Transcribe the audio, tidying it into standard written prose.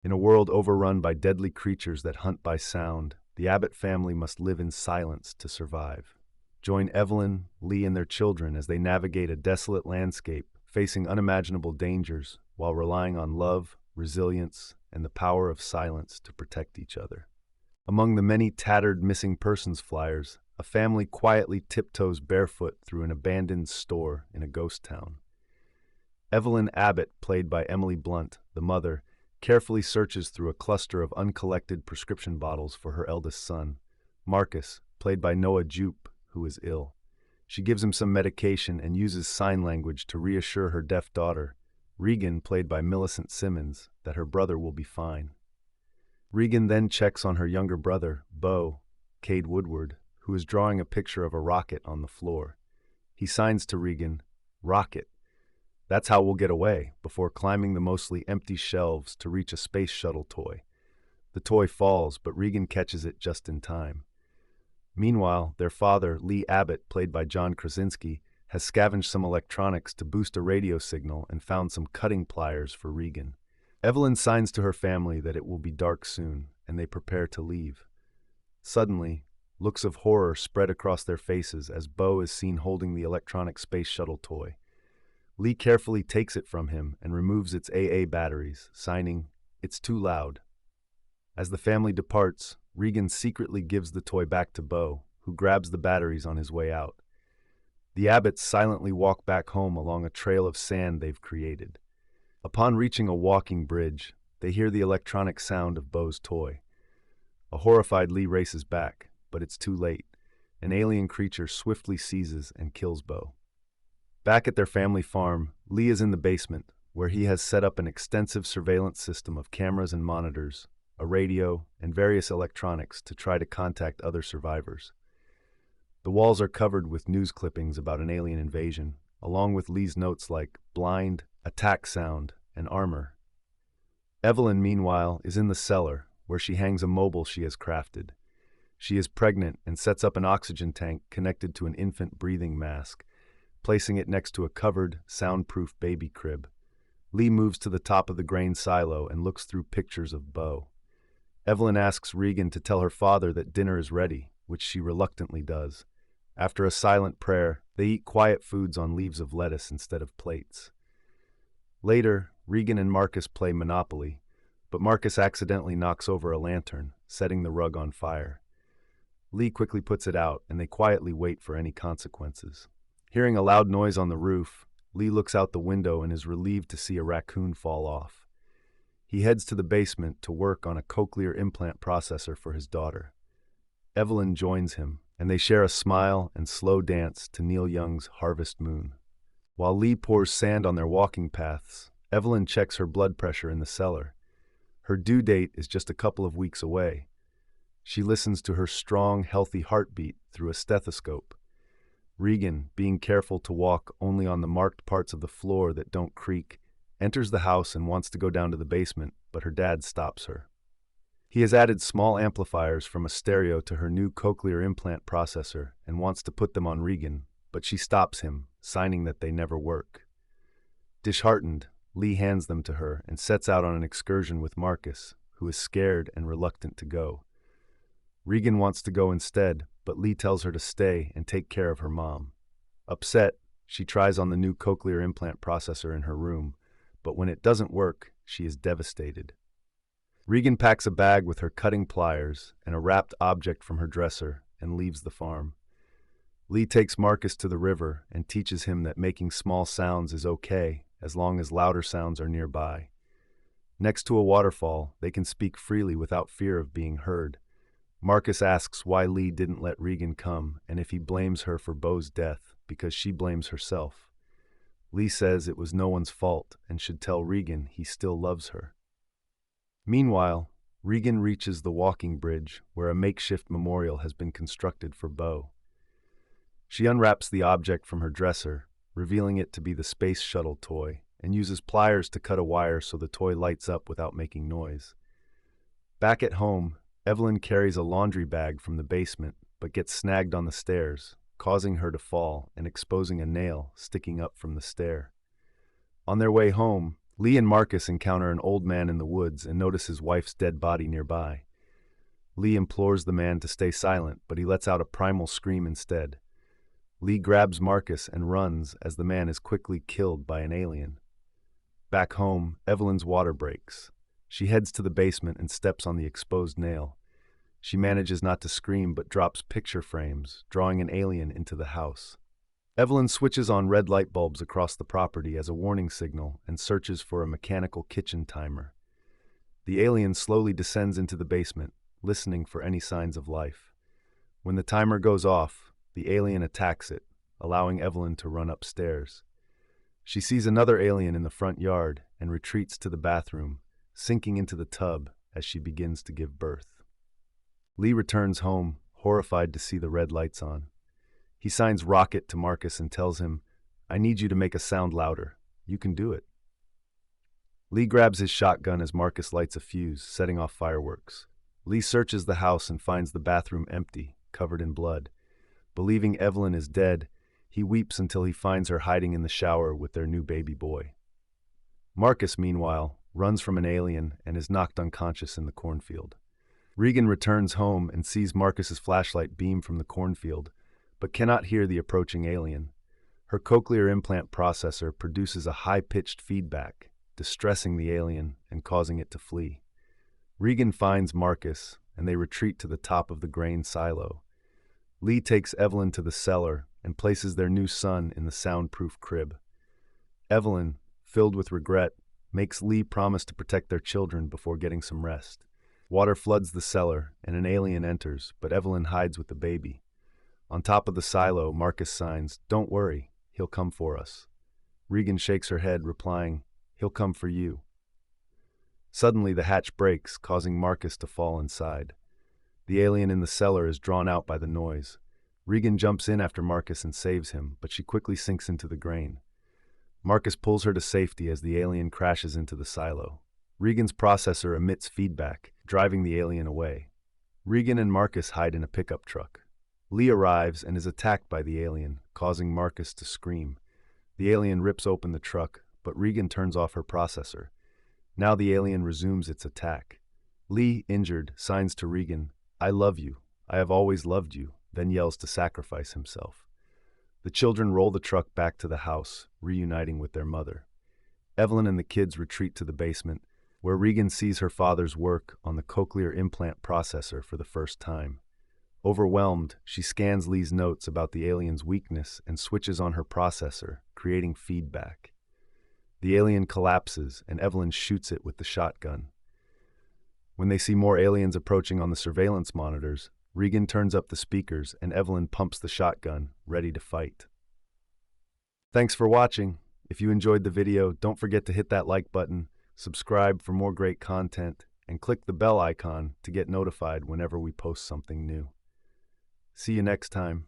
In a world overrun by deadly creatures that hunt by sound, the Abbott family must live in silence to survive. Join Evelyn, Lee, and their children as they navigate a desolate landscape, facing unimaginable dangers while relying on love, resilience, and the power of silence to protect each other. Among the many tattered missing persons flyers, a family quietly tiptoes barefoot through an abandoned store in a ghost town. Evelyn Abbott, played by Emily Blunt, the mother, carefully searches through a cluster of uncollected prescription bottles for her eldest son, Marcus, played by Noah Jupe, who is ill. She gives him some medication and uses sign language to reassure her deaf daughter, Regan, played by Millicent Simmonds, that her brother will be fine. Regan then checks on her younger brother, Beau, Cade Woodward, who is drawing a picture of a rocket on the floor. He signs to Regan, "Rocket. That's how we'll get away," before climbing the mostly empty shelves to reach a space shuttle toy. The toy falls, but Regan catches it just in time. Meanwhile, their father, Lee Abbott, played by John Krasinski, has scavenged some electronics to boost a radio signal and found some cutting pliers for Regan. Evelyn signs to her family that it will be dark soon, and they prepare to leave. Suddenly, looks of horror spread across their faces as Beau is seen holding the electronic space shuttle toy. Lee carefully takes it from him and removes its AA batteries, signing, "It's too loud." As the family departs, Regan secretly gives the toy back to Beau, who grabs the batteries on his way out. The Abbotts silently walk back home along a trail of sand they've created. Upon reaching a walking bridge, they hear the electronic sound of Beau's toy. A horrified Lee races back, but it's too late. An alien creature swiftly seizes and kills Beau. Back at their family farm, Lee is in the basement, where he has set up an extensive surveillance system of cameras and monitors, a radio, and various electronics to try to contact other survivors. The walls are covered with news clippings about an alien invasion, along with Lee's notes like blind, attack sound, and armor. Evelyn, meanwhile, is in the cellar, where she hangs a mobile she has crafted. She is pregnant and sets up an oxygen tank connected to an infant breathing mask, placing it next to a covered, soundproof baby crib. Lee moves to the top of the grain silo and looks through pictures of Beau. Evelyn asks Regan to tell her father that dinner is ready, which she reluctantly does. After a silent prayer, they eat quiet foods on leaves of lettuce instead of plates. Later, Regan and Marcus play Monopoly, but Marcus accidentally knocks over a lantern, setting the rug on fire. Lee quickly puts it out, and they quietly wait for any consequences. Hearing a loud noise on the roof, Lee looks out the window and is relieved to see a raccoon fall off. He heads to the basement to work on a cochlear implant processor for his daughter. Evelyn joins him, and they share a smile and slow dance to Neil Young's Harvest Moon. While Lee pours sand on their walking paths, Evelyn checks her blood pressure in the cellar. Her due date is just a couple of weeks away. She listens to her strong, healthy heartbeat through a stethoscope. Regan, being careful to walk only on the marked parts of the floor that don't creak, enters the house and wants to go down to the basement, but her dad stops her. He has added small amplifiers from a stereo to her new cochlear implant processor and wants to put them on Regan, but she stops him, signing that they never work. Disheartened, Lee hands them to her and sets out on an excursion with Marcus, who is scared and reluctant to go. Regan wants to go instead, but Lee tells her to stay and take care of her mom. Upset, she tries on the new cochlear implant processor in her room, but when it doesn't work, she is devastated. Regan packs a bag with her cutting pliers and a wrapped object from her dresser and leaves the farm. Lee takes Marcus to the river and teaches him that making small sounds is okay as long as louder sounds are nearby. Next to a waterfall, they can speak freely without fear of being heard. Marcus asks why Lee didn't let Regan come and if he blames her for Beau's death because she blames herself. Lee says it was no one's fault and should tell Regan he still loves her. Meanwhile, Regan reaches the walking bridge where a makeshift memorial has been constructed for Beau. She unwraps the object from her dresser, revealing it to be the space shuttle toy, and uses pliers to cut a wire so the toy lights up without making noise. Back at home, Evelyn carries a laundry bag from the basement, but gets snagged on the stairs, causing her to fall and exposing a nail sticking up from the stair. On their way home, Lee and Marcus encounter an old man in the woods and notice his wife's dead body nearby. Lee implores the man to stay silent, but he lets out a primal scream instead. Lee grabs Marcus and runs as the man is quickly killed by an alien. Back home, Evelyn's water breaks. She heads to the basement and steps on the exposed nail. She manages not to scream but drops picture frames, drawing an alien into the house. Evelyn switches on red light bulbs across the property as a warning signal and searches for a mechanical kitchen timer. The alien slowly descends into the basement, listening for any signs of life. When the timer goes off, the alien attacks it, allowing Evelyn to run upstairs. She sees another alien in the front yard and retreats to the bathroom, sinking into the tub as she begins to give birth. Lee returns home, horrified to see the red lights on. He signs Rocket to Marcus and tells him, "I need you to make a sound louder. You can do it." Lee grabs his shotgun as Marcus lights a fuse, setting off fireworks. Lee searches the house and finds the bathroom empty, covered in blood. Believing Evelyn is dead, he weeps until he finds her hiding in the shower with their new baby boy. Marcus, meanwhile, runs from an alien and is knocked unconscious in the cornfield. Regan returns home and sees Marcus's flashlight beam from the cornfield, but cannot hear the approaching alien. Her cochlear implant processor produces a high-pitched feedback, distressing the alien and causing it to flee. Regan finds Marcus, and they retreat to the top of the grain silo. Lee takes Evelyn to the cellar and places their new son in the soundproof crib. Evelyn, filled with regret, makes Lee promise to protect their children before getting some rest. Water floods the cellar, and an alien enters, but Evelyn hides with the baby. On top of the silo, Marcus signs, "Don't worry, he'll come for us." Regan shakes her head, replying, "He'll come for you." Suddenly, the hatch breaks, causing Marcus to fall inside. The alien in the cellar is drawn out by the noise. Regan jumps in after Marcus and saves him, but she quickly sinks into the grain. Marcus pulls her to safety as the alien crashes into the silo. Regan's processor emits feedback, driving the alien away. Regan and Marcus hide in a pickup truck. Lee arrives and is attacked by the alien, causing Marcus to scream. The alien rips open the truck, but Regan turns off her processor. Now the alien resumes its attack. Lee, injured, signs to Regan, "I love you. I have always loved you," then yells to sacrifice himself. The children roll the truck back to the house, reuniting with their mother. Evelyn and the kids retreat to the basement, where Regan sees her father's work on the cochlear implant processor for the first time. Overwhelmed, she scans Lee's notes about the alien's weakness and switches on her processor, creating feedback. The alien collapses, and Evelyn shoots it with the shotgun. When they see more aliens approaching on the surveillance monitors, Regan turns up the speakers and Evelyn pumps the shotgun, ready to fight. Thanks for watching. If you enjoyed the video, don't forget to hit that like button, subscribe for more great content, and click the bell icon to get notified whenever we post something new. See you next time.